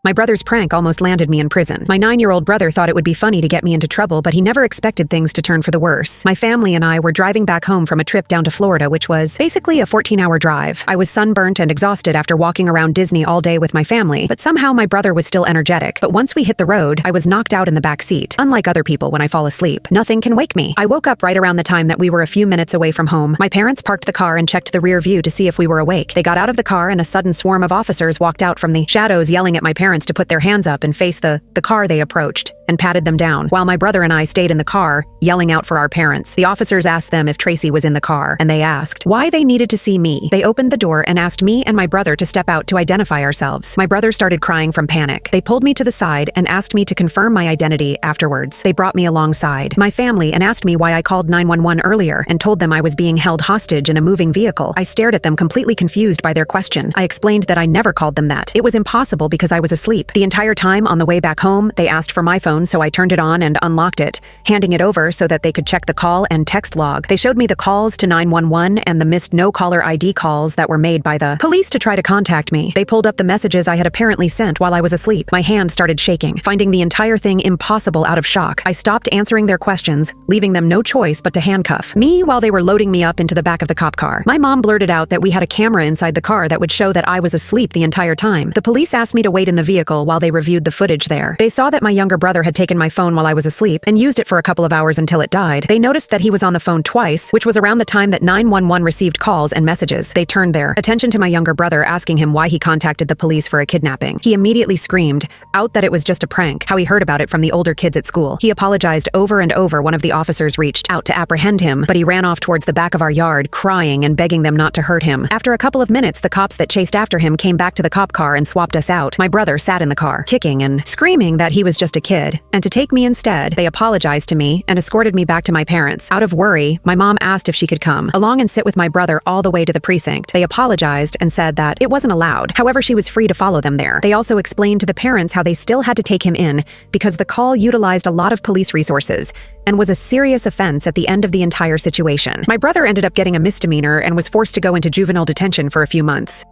My brother's prank almost landed me in prison. My 9-year-old brother thought it would be funny to get me into trouble, but he never expected things to turn for the worse. My family and I were driving back home from a trip down to Florida, which was basically a 14-hour drive. I was sunburnt and exhausted after walking around Disney all day with my family, but somehow my brother was still energetic. But once we hit the road, I was knocked out in the back seat. Unlike other people, when I fall asleep, nothing can wake me. I woke up right around the time that we were a few minutes away from home. My parents parked the car and checked the rear view to see if we were awake. They got out of the car and a sudden swarm of officers walked out from the shadows, yelling at my parents to put their hands up and face the car they approached, and patted them down, while my brother and I stayed in the car, yelling out for our parents. The officers asked them if Tracy was in the car, and they asked why they needed to see me. They opened the door and asked me and my brother to step out to identify ourselves. My brother started crying from panic. They pulled me to the side and asked me to confirm my identity afterwards. They brought me alongside my family and asked me why I called 911 earlier and told them I was being held hostage in a moving vehicle. I stared at them, completely confused by their question. I explained that I never called them that. It was impossible because I was asleep. The entire time on the way back home, they asked for my phone, so I turned it on and unlocked it, handing it over so that they could check the call and text log. They showed me the calls to 911 and the missed no-caller ID calls that were made by the police to try to contact me. They pulled up the messages I had apparently sent while I was asleep. My hand started shaking. Finding the entire thing impossible out of shock, I stopped answering their questions, leaving them no choice but to handcuff me while they were loading me up into the back of the cop car. My mom blurted out that we had a camera inside the car that would show that I was asleep the entire time. The police asked me to wait in the vehicle while they reviewed the footage there. They saw that my younger brother had taken my phone while I was asleep and used it for a couple of hours until it died. They noticed that he was on the phone twice, which was around the time that 911 received calls and messages. They turned their attention to my younger brother, asking him why he contacted the police for a kidnapping. He immediately screamed out that it was just a prank, how he heard about it from the older kids at school. He apologized over and over. One of the officers reached out to apprehend him, but he ran off towards the back of our yard, crying and begging them not to hurt him. After a couple of minutes, the cops that chased after him came back to the cop car and swapped us out. My brother sat in the car, kicking and screaming that he was just a kid, and to take me instead. They apologized to me and escorted me back to my parents. Out of worry, my mom asked if she could come along and sit with my brother all the way to the precinct. They apologized and said that it wasn't allowed. However, she was free to follow them there. They also explained to the parents how they still had to take him in because the call utilized a lot of police resources and was a serious offense at the end of the entire situation. My brother ended up getting a misdemeanor and was forced to go into juvenile detention for a few months.